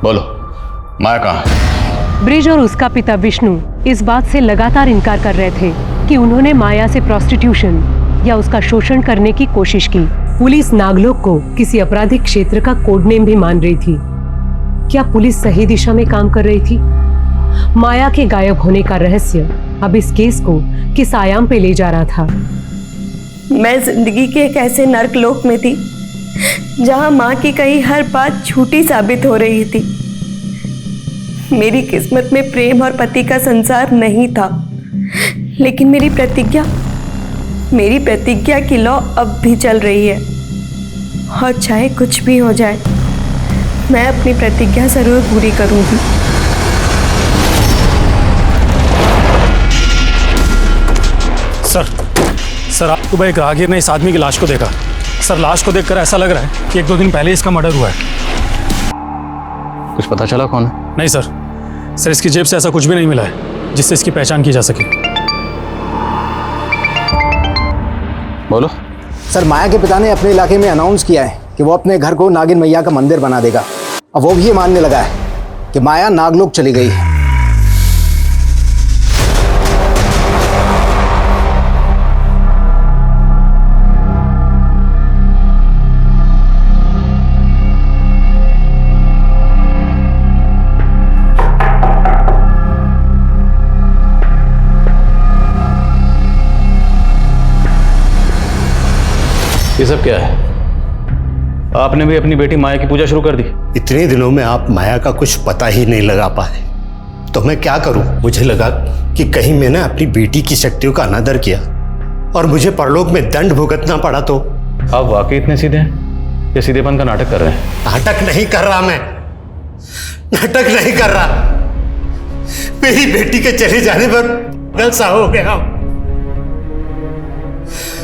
बोलो, माया कहाँ है? ब्रिज और उसका पिता विष्णु इस बात से लगातार इनकार कर रहे थे कि उन्होंने माया से प्रोस्टिट्यूशन या उसका शोषण करने की कोशिश की। पुलिस नागलोक को किसी आपराधिक क्षेत्र का कोड नेम भी मान रही थी। क्या पुलिस सही दिशा में काम कर रही थी? माया के गायब होने का रहस्य अब इस केस को किस आयाम पे ले जा रहा था? मैं जिंदगी के एक ऐसे नर्क लोक में थी जहां माँ की कही हर बात झूठी साबित हो रही थी। मेरी किस्मत में प्रेम और पति का संसार नहीं था, लेकिन मेरी प्रतिज्ञा की लौ अब भी चल रही है। और चाहे कुछ भी हो जाए, मैं अपनी प्रतिज्ञा जरूर पूरी करूंगी। सर आपको भाई एक राहगीर ने इस आदमी की लाश को देखा। सर लाश को देखकर ऐसा लग रहा है कि 1-2 दिन पहले इसका मर्डर हुआ है। कुछ पता चला कौन है? नहीं सर इसकी जेब से ऐसा कुछ भी नहीं मिला है जिससे इसकी पहचान की जा सके। बोलो। सर माया के पिता ने अपने इलाके में अनाउंस किया है कि वो अपने घर को नागिन मैया का मंदिर बना देगा। अब वो भी ये मानने लगा है कि माया नागलोक चली गई है। ये सब क्या है? आपने भी अपनी बेटी माया की पूजा शुरू कर दी? इतने दिनों में आप माया का कुछ पता ही नहीं लगा पाए, तो मैं क्या करूं? मुझे लगा कि कहीं मैंने अपनी बेटी की शक्तियों का अनादर किया और मुझे परलोक में दंड भुगतना पड़ा तो। आप वाकई इतने सीधे हैं? ये सीधेपन का नाटक कर रहे हैं? नाटक नहीं कर रहा मैं, नाटक नहीं कर रहा। मेरी बेटी के चले जाने पर पागल सा हो गया।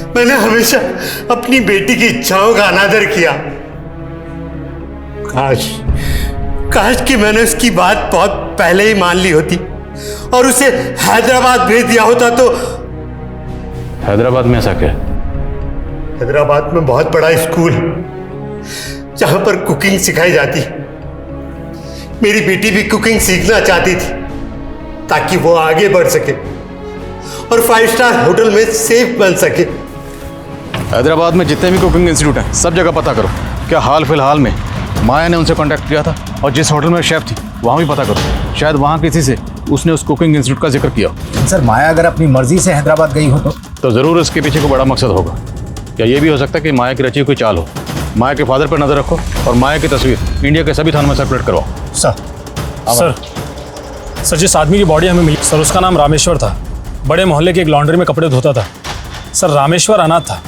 मैंने हमेशा अपनी बेटी की इच्छाओं का अनादर किया। काश कि मैंने उसकी बात बहुत पहले ही मान ली होती और उसे हैदराबाद भेज दिया होता। तो हैदराबाद में ऐसा क्या? हैदराबाद में बहुत बड़ा स्कूल जहां पर कुकिंग सिखाई जाती। मेरी बेटी भी कुकिंग सीखना चाहती थी ताकि वो आगे बढ़ सके और 5 स्टार होटल में सेफ बन सके। हैदराबाद में जितने भी कुकिंग इंस्टीट्यूट हैं सब जगह पता करो क्या हाल फिलहाल में माया ने उनसे कांटेक्ट किया था, और जिस होटल में शेफ थी वहाँ भी पता करो, शायद वहाँ किसी से उसने उस कुकिंग इंस्टीट्यूट का जिक्र किया। सर माया अगर अपनी मर्जी से हैदराबाद गई हो तो ज़रूर इसके पीछे कोई बड़ा मकसद होगा। क्या ये भी हो सकता है कि माया की रची हुई कोई चाल हो? माया के फादर पर नजर रखो और माया की तस्वीर इंडिया के सभी थानों में सर्कुलेट करवाओ। सर जिस आदमी की बॉडी हमें मिली सर उसका नाम रामेश्वर था। बड़े मोहल्ले के एक लॉन्ड्री में कपड़े धोता था। सर रामेश्वर अनाथ था,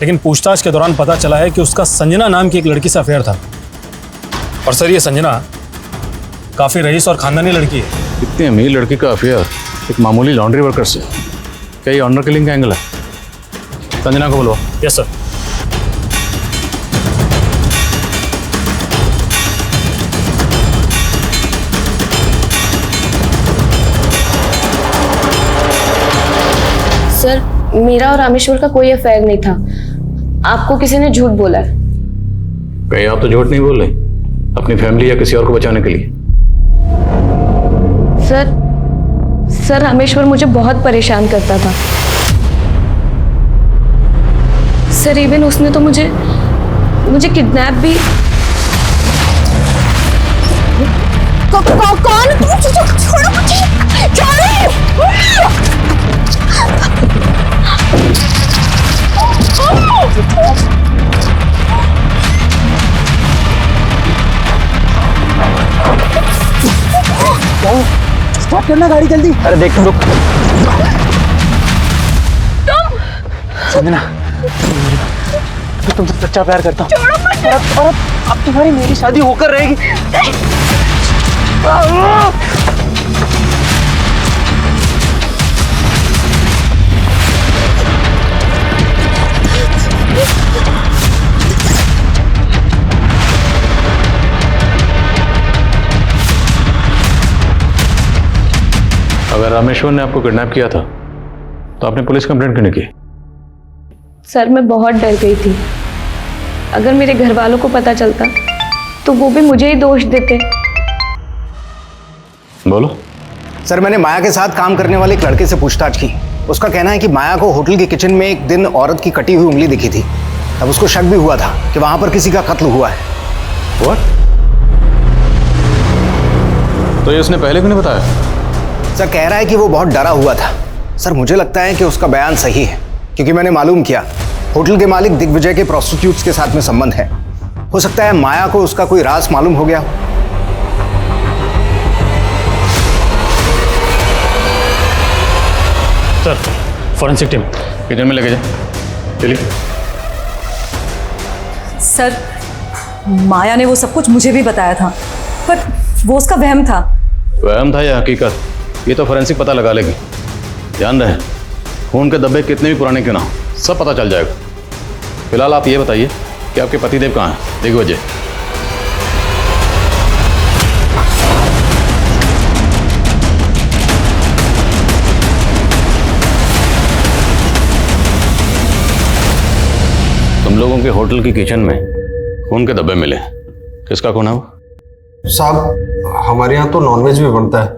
लेकिन पूछताछ के दौरान पता चला है कि उसका संजना नाम की एक लड़की से अफेयर था। और सर ये संजना काफ़ी रईस और खानदानी लड़की है। इतनी अमीर लड़की का अफेयर एक मामूली लॉन्ड्री वर्कर से, क्या ये ऑनर किलिंग का एंगल है? संजना को बोलो। Yes sir. सर मेरा और रामेश्वर का कोई अफेयर नहीं था, आपको किसी ने झूठ बोला है। कहीं आप तो झूठ नहीं बोल रहे अपनी फैमिली या किसी और को बचाने के लिए? सर रामेश्वर मुझे बहुत परेशान करता था सर। इवन उसने तो मुझे किडनैप भी। कौन? छोड़ो मुझे। स्टॉप करना गाड़ी जल्दी। अरे देख रुक। संजना मैं तुमसे सच्चा प्यार करता हूँ और अब तुम्हारी मेरी शादी होकर रहेगी। अगर रामेश्वर ने आपको किडनैप किया था तो आपने पुलिस कंप्लेंट क्यों नहीं की? सर मैं बहुत डर गई थी, अगर मेरे घर वालों को पता चलता तो वो भी मुझे ही दोष देते। बोलो। सर मैंने माया के साथ काम करने वाले एक लड़के से पूछताछ की। उसका कहना है कि माया को होटल के किचन में एक दिन औरत की कटी हुई उंगली दिखी थी। तब उसको शक भी हुआ था कि वहां पर किसी का कत्ल हुआ है। What? तो ये उसने पहले क्यों नहीं बताया? सर कह रहा है कि वो बहुत डरा हुआ था। सर मुझे लगता है कि उसका बयान सही है, क्योंकि मैंने मालूम किया होटल के मालिक दिग्विजय के प्रोस्टिट्यूट्स के साथ में संबंध है। हो सकता है माया को उसका कोई राज मालूम हो गया हो। सर फॉरेंसिक टीम किचन में लेके जा। चलिए। सर माया ने वो सब कुछ मुझे भी बताया था, पर वो उसका वहम था। वहम था या हकीकत, ये तो फोरेंसिक पता लगा लेगी। ध्यान रहे खून के धब्बे कितने भी पुराने क्यों ना हो, सब पता चल जाएगा। फिलहाल आप ये बताइए कि आपके पतिदेव कहाँ हैं? दिग्विजय। तुम लोगों के होटल की किचन में खून के धब्बे मिले, किसका खून है वो? साहब हमारे यहाँ तो नॉनवेज भी बनता है,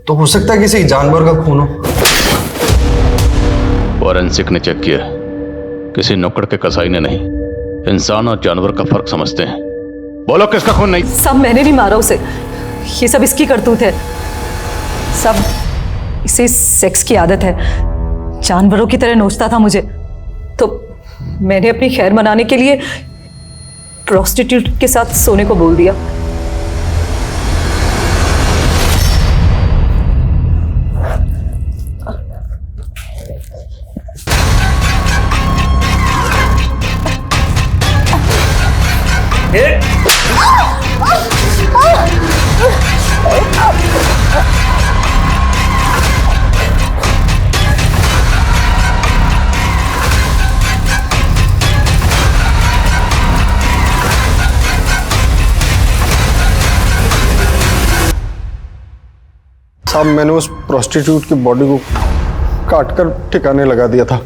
तो हो सकता है किसी जानवर का खून हो। फॉरेंसिक ने चेक किया, किसी नुक्कड़ के कसाई ने नहीं। इंसान और जानवर का फर्क समझते हैं। बोलो किसका खून? नहीं। सब मैंने नहीं मारा उसे, ये सब इसकी करतूत है। सब इसे सेक्स की आदत है, जानवरों की तरह नोचता था मुझे, तो मैंने अपनी खैर मनाने के लिए प्रोस्टिट्यूट के साथ सोने को बोल दिया। साहब मैंने उस प्रोस्टिट्यूट की बॉडी को काटकर ठिकाने लगा दिया था,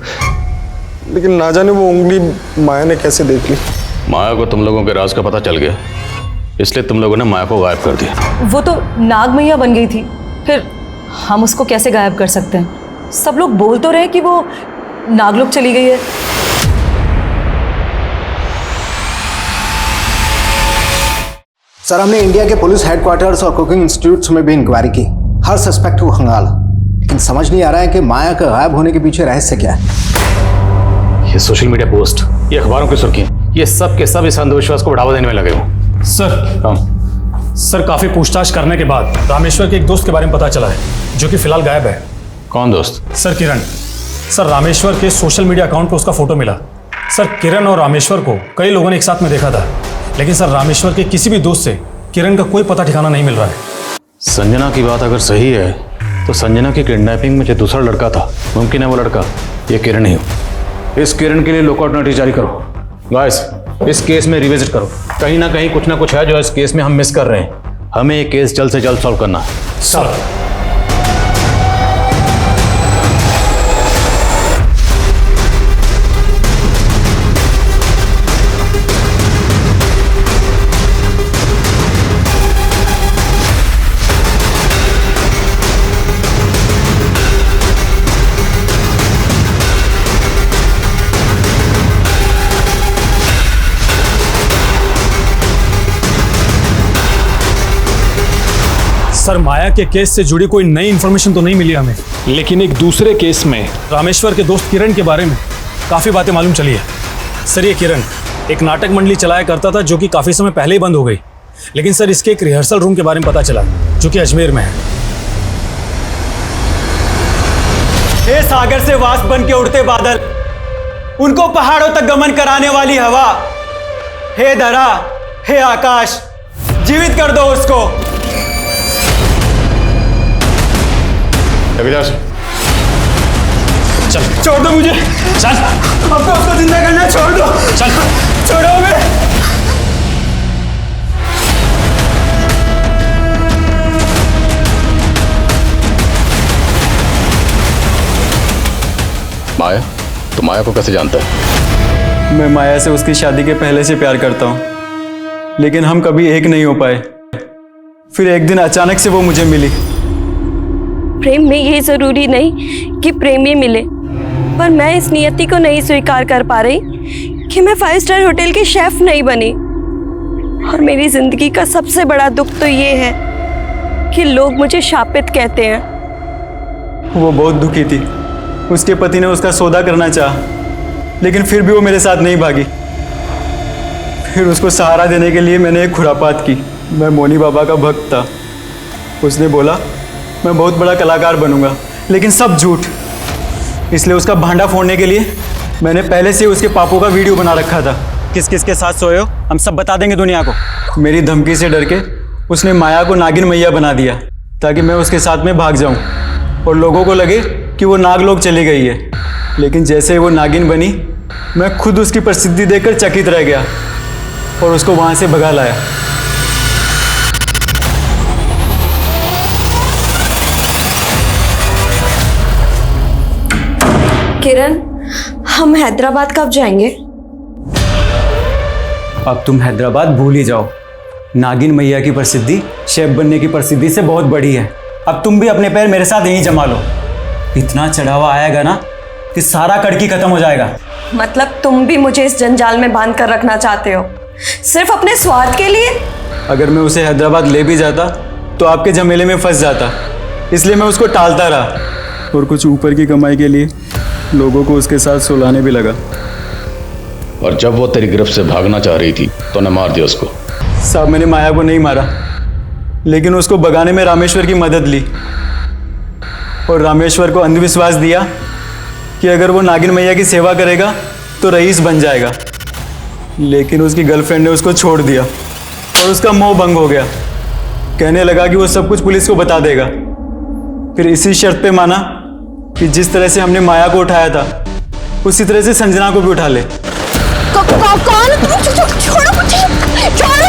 लेकिन ना जाने वो उंगली माया ने कैसे देख ली। माया को तुम लोगों के राज का पता चल गया, इसलिए तुम लोगों ने माया को गायब कर दिया। वो तो नाग मैया बन गई थी, फिर हम उसको कैसे गायब कर सकते हैं? सब लोग बोल तो रहे कि वो नागलोक चली गई है। सर, हमने इंडिया के पुलिस हेडक्वार्टर्स और कुकिंग इंस्टीट्यूट्स में भी इंक्वायरी की। हर सस्पेक्ट को खंगाला, लेकिन समझ नहीं आ रहा है कि माया का गायब होने के पीछे रहस्य क्या है। ये सोशल मीडिया पोस्ट, ये अखबारों की सुर्खियां, ये सब के सब इस अंधविश्वास को बढ़ावा देने में लगे हो। सर काफी पूछताछ करने के बाद रामेश्वर के एक दोस्त के बारे में पता चला है जो कि फिलहाल गायब है। कौन दोस्त? सर किरण। सर रामेश्वर के सोशल मीडिया अकाउंट पर उसका फोटो मिला। सर किरण और रामेश्वर को कई लोगों ने एक साथ में देखा था, लेकिन सर रामेश्वर के किसी भी दोस्त से किरण का कोई पता ठिकाना नहीं मिल रहा है। संजना की बात अगर सही है तो संजना की किडनैपिंग में जो दूसरा लड़का था, मुमकिन है वो लड़का ये किरण ही हो। इस किरण के लिए लुकआउट नोटिस जारी करो। गाइस, इस केस में रिविजिट करो। कहीं ना कहीं कुछ ना कुछ है जो इस केस में हम मिस कर रहे हैं। हमें ये केस जल्द से जल्द सॉल्व करना है। सर सर माया के केस से जुड़ी कोई नई इन्फॉर्मेशन तो नहीं मिली हमें, लेकिन एक दूसरे केस में रामेश्वर के दोस्त किरण के बारे में काफ़ी बातें मालूम चली है। सर ये किरण एक नाटक मंडली चलाया करता था जो कि काफ़ी समय पहले ही बंद हो गई, लेकिन सर इसके एक रिहर्सल रूम के बारे में पता चला जो कि अजमेर में है। हे सागर से वाष्प बन के उड़ते बादल, उनको पहाड़ों तक गमन कराने वाली हवा, हे धरा, हे आकाश, जीवित कर दो उसको। चल छोड़ दो मुझे, चल अब तो उसको जिंदा करना, छोड़ दो, चल छोड़ो हमें। माया, तो माया को कैसे जानता है? मैं माया से उसकी शादी के पहले से प्यार करता हूँ, लेकिन हम कभी एक नहीं हो पाए। फिर एक दिन अचानक से वो मुझे मिली। प्रेम में ये जरूरी नहीं कि प्रेमी मिले, पर मैं इस नियति को नहीं स्वीकार कर पा रही कि मैं 5 स्टार होटल की शेफ नहीं बनी। और मेरी जिंदगी का सबसे बड़ा दुख तो ये है कि लोग मुझे शापित कहते हैं। वो बहुत दुखी थी। उसके पति ने उसका सौदा करना चाहा, लेकिन फिर भी वो मेरे साथ नहीं भागी। फिर उसको सहारा देने के लिए मैंने एक खुरापात की। मैं मोनी बाबा का भक्त था। उसने बोला मैं बहुत बड़ा कलाकार बनूंगा, लेकिन सब झूठ। इसलिए उसका भांडा फोड़ने के लिए मैंने पहले से उसके पापों का वीडियो बना रखा था। किस किस के साथ सोए हो हम सब बता देंगे दुनिया को। मेरी धमकी से डर के उसने माया को नागिन मैया बना दिया ताकि मैं उसके साथ में भाग जाऊं और लोगों को लगे कि वो नागलोक चली गई है। लेकिन जैसे ही वो नागिन बनी, मैं खुद उसकी प्रसिद्धि देखकर चकित रह गया और उसको वहां से भगा लाया। किरण, हम हैदराबाद कब जाएंगे? अब तुम हैदराबाद भूल ही जाओ। नागिन मैया की प्रसिद्धि शेफ बनने की प्रसिद्धि से बहुत बड़ी है। अब तुम भी अपने पैर मेरे साथ यहीं जमा लो। इतना चढ़ावा आएगा ना कि सारा कड़की खत्म हो जाएगा। मतलब तुम भी मुझे इस जंजाल में बांध कर रखना चाहते हो, सिर्फ अपने स्वार्थ के लिए? अगर मैं उसे हैदराबाद ले भी जाता तो आपके झमेले में फंस जाता, इसलिए मैं उसको टालता रहा और कुछ ऊपर की कमाई के लिए लोगों को उसके साथ सुलाने भी लगा। और जब वो तेरी गिरफ्त से भागना चाह रही थी तो ने मार दिया उसको। साहब, मैंने माया को नहीं मारा, लेकिन उसको भगाने में रामेश्वर की मदद ली और रामेश्वर को अंधविश्वास दिया कि अगर वो नागिन मैया की सेवा करेगा तो रईस बन जाएगा। लेकिन उसकी गर्लफ्रेंड ने उसको छोड़ दिया और उसका मोह भंग हो गया। कहने लगा कि वो सब कुछ पुलिस को बता देगा। फिर इसी शर्त पे माना कि जिस तरह से हमने माया को उठाया था उसी तरह से संजना को भी उठा ले। कौन? छोड़ो मुझे, छोड़ो।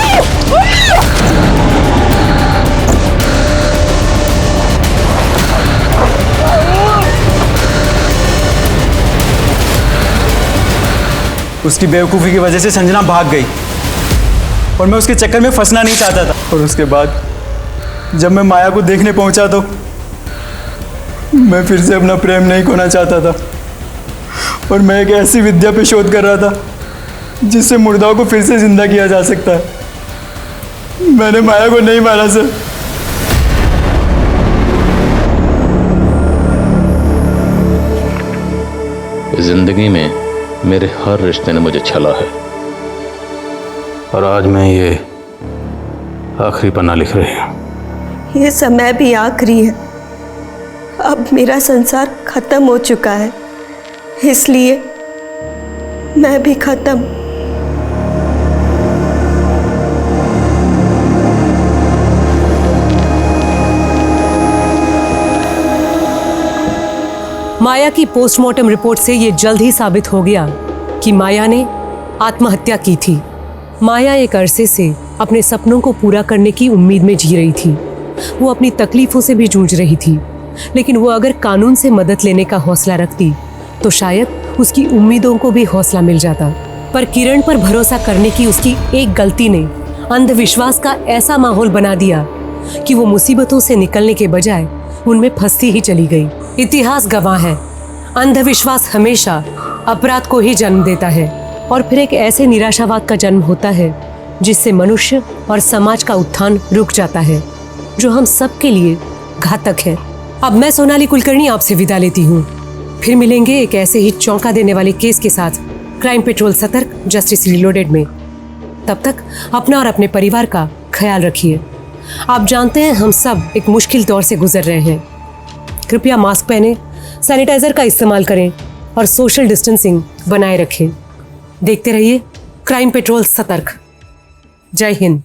उसकी बेवकूफ़ी की वजह से संजना भाग गई और मैं उसके चक्कर में फंसना नहीं चाहता था। और उसके बाद जब मैं माया को देखने पहुंचा तो मैं फिर से अपना प्रेम नहीं खोना चाहता था और मैं एक ऐसी विद्या पे शोध कर रहा था जिससे मुर्दाओं को फिर से जिंदा किया जा सकता है। मैंने माया को नहीं मारा सर। जिंदगी में मेरे हर रिश्ते ने मुझे छला है और आज मैं ये आखिरी पन्ना लिख रही हूँ। ये समय भी आखिरी है। अब मेरा संसार खत्म हो चुका है, इसलिए मैं भी खत्म। माया की पोस्टमार्टम रिपोर्ट से ये जल्द ही साबित हो गया कि माया ने आत्महत्या की थी। माया एक अरसे से अपने सपनों को पूरा करने की उम्मीद में जी रही थी। वो अपनी तकलीफों से भी जूझ रही थी, लेकिन वो अगर कानून से मदद लेने का हौसला रखती तो शायद उसकी उम्मीदों को भी हौसला मिल जाता। पर किरण पर भरोसा करने की उसकी एक गलती ने अंधविश्वास का ऐसा माहौल बना दिया कि वो मुसीबतों से निकलने के बजाय उनमें फंसती ही चली गई। इतिहास गवाह है, अंधविश्वास हमेशा अपराध को ही जन्म देता है और फिर एक ऐसे निराशावाद का जन्म होता है जिससे मनुष्य और समाज का उत्थान रुक जाता है, जो हम सबके लिए घातक है। अब मैं सोनाली कुलकर्णी आपसे विदा लेती हूँ। फिर मिलेंगे एक ऐसे ही चौंका देने वाले केस के साथ क्राइम पेट्रोल सतर्क जस्टिस रिलोडेड में। तब तक अपना और अपने परिवार का ख्याल रखिए। आप जानते हैं हम सब एक मुश्किल दौर से गुजर रहे हैं। कृपया मास्क पहने, सैनिटाइजर का इस्तेमाल करें और सोशल डिस्टेंसिंग बनाए रखें। देखते रहिए क्राइम पेट्रोल सतर्क। जय हिंद।